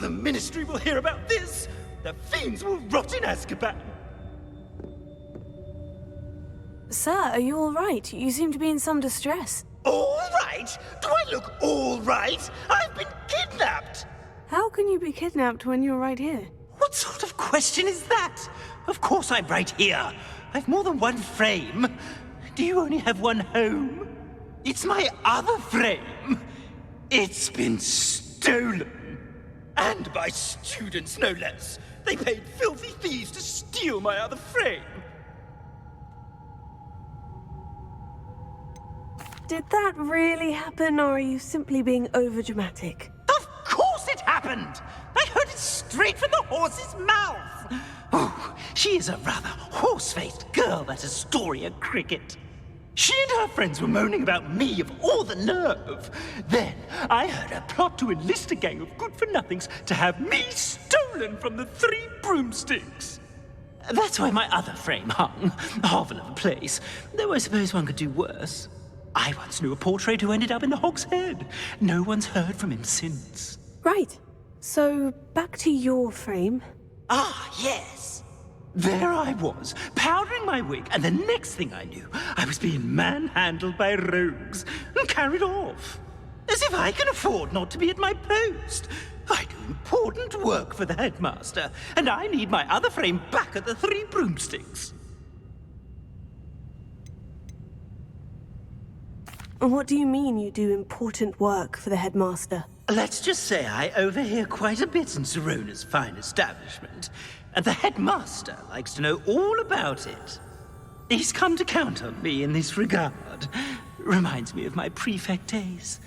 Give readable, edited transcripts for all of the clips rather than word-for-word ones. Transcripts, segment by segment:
the Ministry will hear about this. The fiends will rot in Azkaban. Sir, are you all right? You seem to be in some distress. All right? Do I look all right? I've been kidnapped. How can you be kidnapped when you're right here? What sort of question is that? Of course I'm right here. I've more than one frame. Do you only have one home? It's my other frame. It's been stolen. And by students, no less. They paid filthy thieves to steal my other frame. Did that really happen, or are you simply being overdramatic? Of course it happened! I heard it straight from the horse's mouth! Oh, she is a rather horse-faced girl, that Astoria Cricket. She and her friends were moaning about me of all the nerve. Then I heard her plot to enlist a gang of good-for-nothings to have me stolen from the Three Broomsticks. That's why my other frame hung, hovel of a place, though I suppose one could do worse. I once knew a portrait who ended up in the HogsHead. No one's heard from him since. Right. So, back to your frame. Ah, yes. There I was, powdering my wig, and the next thing I knew, I was being manhandled by rogues and carried off. As if I can afford not to be at my post. I do important work for the headmaster, and I need my other frame back at the Three Broomsticks. What do you mean you do important work for the headmaster? Let's just say I overhear quite a bit in Serona's fine establishment, and the headmaster likes to know all about it. He's come to count on me in this regard. Reminds me of my prefect days.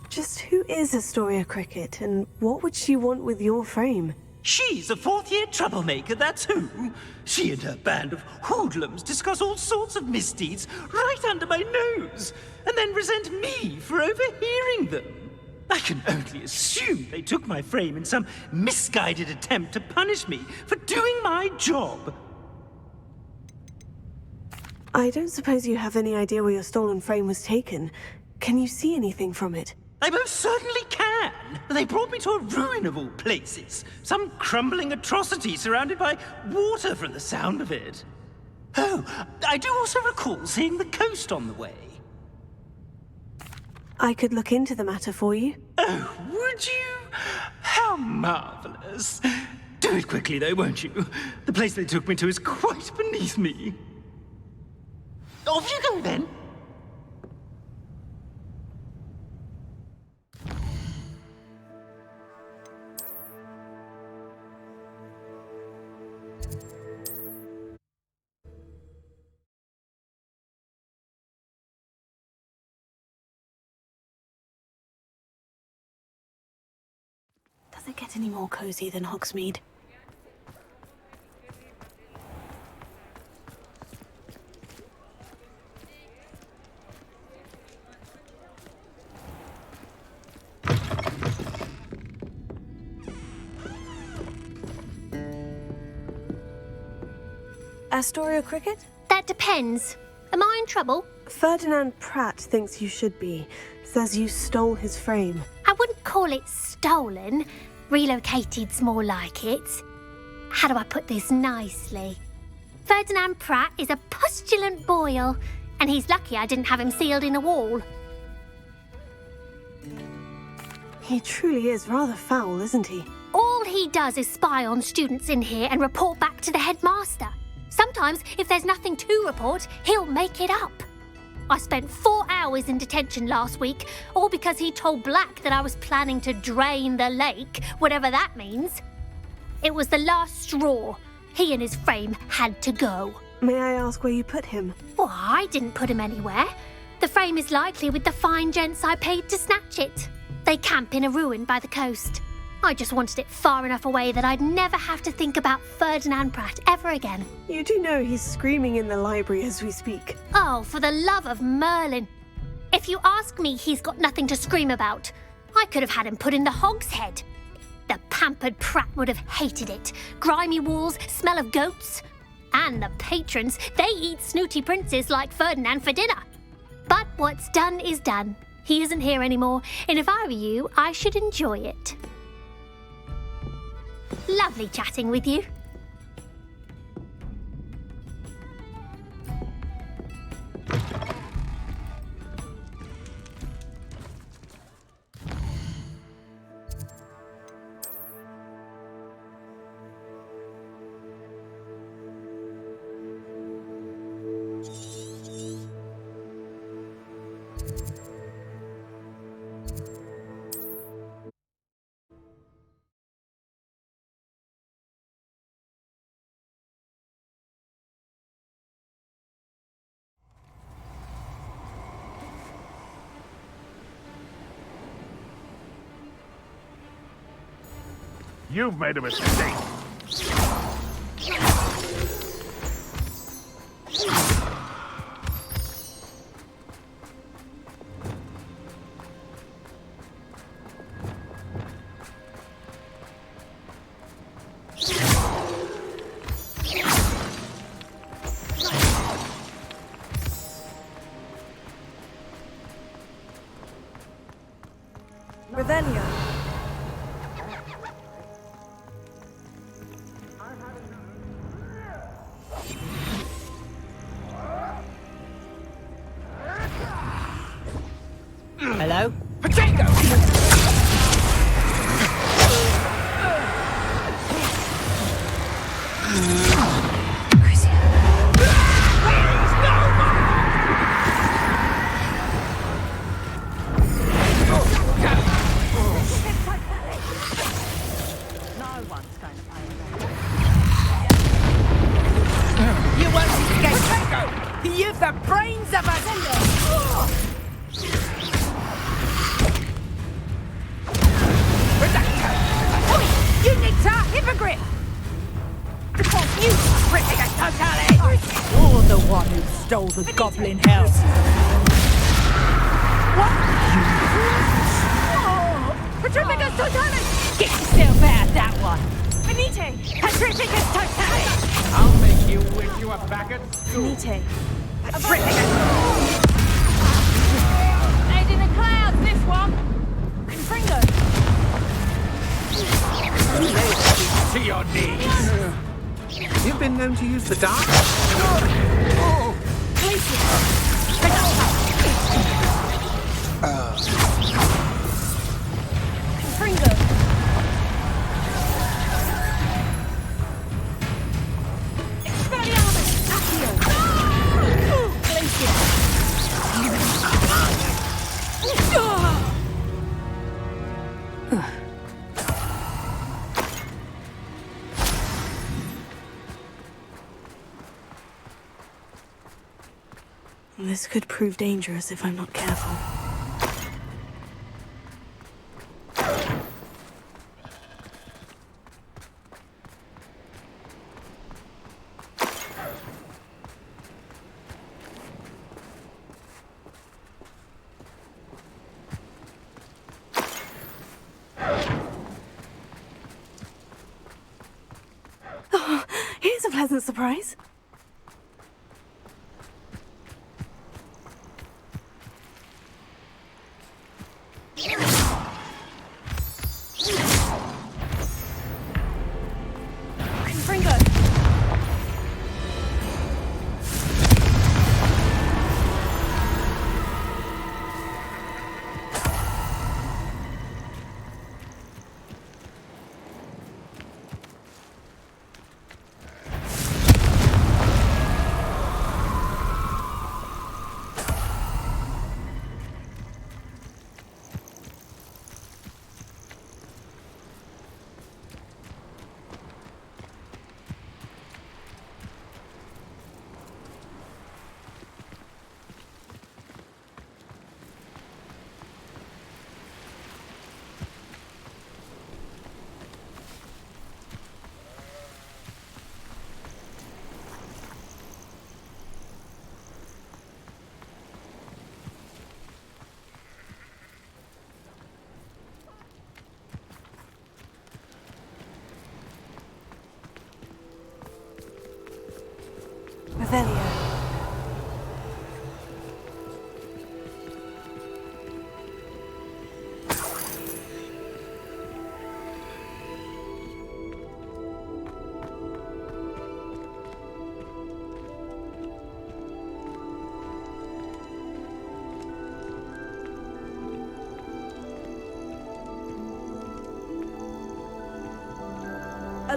Just who is Astoria Cricket, and what would she want with your frame? She's a fourth-year troublemaker, that's who. She and her band of hoodlums discuss all sorts of misdeeds right under my nose, and then resent me for overhearing them. I can only assume they took my frame in some misguided attempt to punish me for doing my job. I don't suppose you have any idea where your stolen frame was taken. Can you see anything from it? I most certainly can. They brought me to a ruin of all places. Some crumbling atrocity surrounded by water from the sound of it. Oh, I do also recall seeing the coast on the way. I could look into the matter for you. Oh, would you? How marvelous. Do it quickly, though, won't you? The place they took me to is quite beneath me. Off you go, then. Does it get any more cozy than Hogsmeade? Astoria Cricket? That depends. Am I in trouble? Ferdinand Pratt thinks you should be. Says you stole his frame. I wouldn't call it stolen. Relocated's more like it. How do I put this nicely? Ferdinand Pratt is a pustulant boil, and he's lucky I didn't have him sealed in a wall. He truly is rather foul, isn't he? All he does is spy on students in here and report back to the headmaster. Sometimes, if there's nothing to report, he'll make it up. I spent 4 hours in detention last week, all because he told Black that I was planning to drain the lake, whatever that means. It was the last straw. He and his frame had to go. May I ask where you put him? Well, I didn't put him anywhere. The frame is likely with the fine gents I paid to snatch it. They camp in a ruin by the coast. I just wanted it far enough away that I'd never have to think about Ferdinand Pratt ever again. You do know he's screaming in the library as we speak. Oh, for the love of Merlin. If you ask me, he's got nothing to scream about. I could have had him put in the HogsHead. The pampered Pratt would have hated it. Grimy walls, smell of goats. And the patrons, they eat snooty princes like Ferdinand for dinner. But what's done is done. He isn't here anymore, and if I were you, I should enjoy it. Lovely chatting with you. You've made a mistake. Revelio. Hello? You won't escape! You've the brains of a... Hypocrite! Because you tricked us totally! You're the one who stole the goblin house. What? Petrificus Totalis! Get yourself out that one! Venite! Petrificus Totalis! I'll make you wish you were back at school. Venite. Petrificus! Made in the clouds, this one! Confringo! To your knees. You've been known to use the dark? Confringo! Expelliarmus! Accio! Glacier! This could prove dangerous if I'm not careful. Oh, here's a pleasant surprise.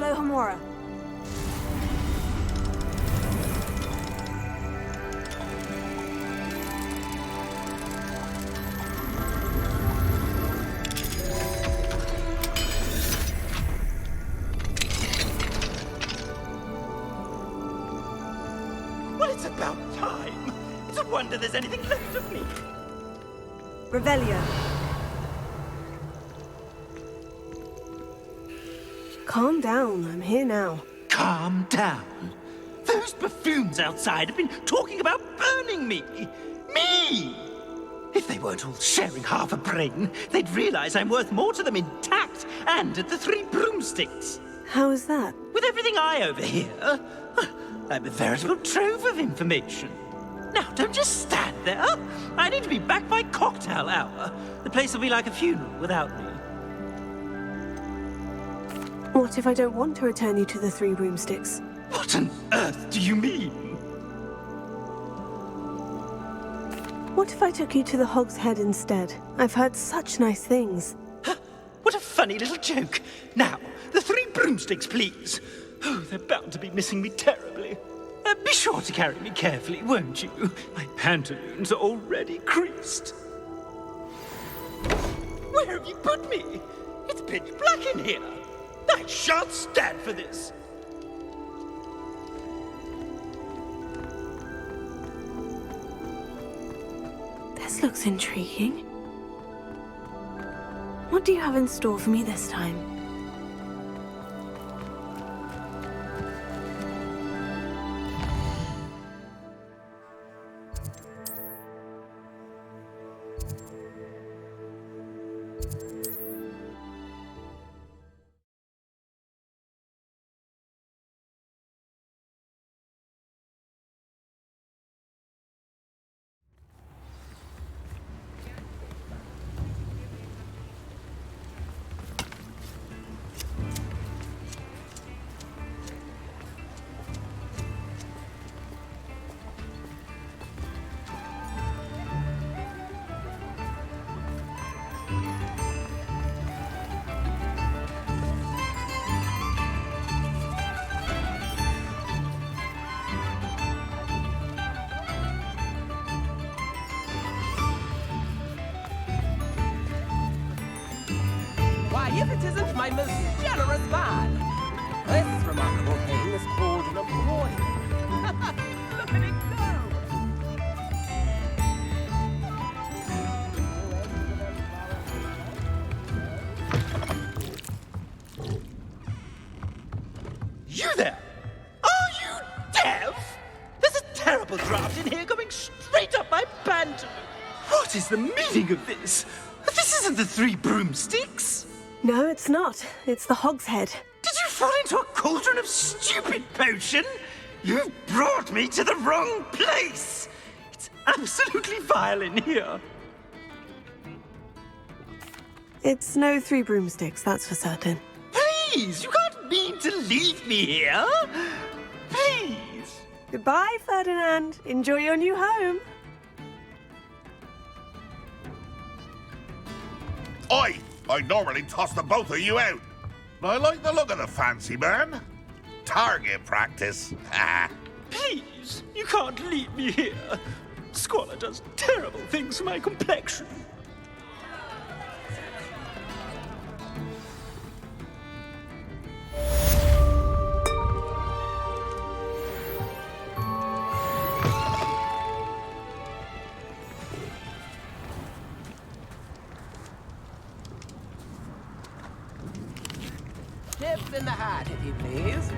Alohomora. Well, it's about time. It's a wonder there's anything left of me. Revelio. Calm down, I'm here now. Calm down. Those buffoons outside have been talking about burning me. Me! If they weren't all sharing half a brain, they'd realize I'm worth more to them intact and at the Three Broomsticks. How is that? With everything I overhear, I'm a veritable trove of information. Now, don't just stand there. I need to be back by cocktail hour. The place will be like a funeral without me. What if I don't want to return you to the Three Broomsticks? What on earth do you mean? What if I took you to the HogsHead instead? I've heard such nice things. What a funny little joke. Now, the Three Broomsticks, please. Oh, they're bound to be missing me terribly. Be sure to carry me carefully, won't you? My pantaloons are already creased. Where have you put me? It's pitch black in here. I shan't stand for this. This looks intriguing. What do you have in store for me this time? If it isn't my most generous man! This remarkable thing is called an accordion. Look at it go! You there! Are you deaf? There's a terrible draft in here coming straight up my pant. What is the meaning of this? This isn't the Three Broomsticks. No, it's not. It's the HogsHead. Did you fall into a cauldron of stupid potion? You've brought me to the wrong place. It's absolutely vile in here. It's no Three Broomsticks, that's for certain. Please, you can't mean to leave me here. Please. Goodbye, Ferdinand. Enjoy your new home. I'd normally toss the both of you out. I like the look of the fancy man. Target practice. Please, you can't leave me here. Squalor does terrible things to my complexion. Tips in the hat, if you please.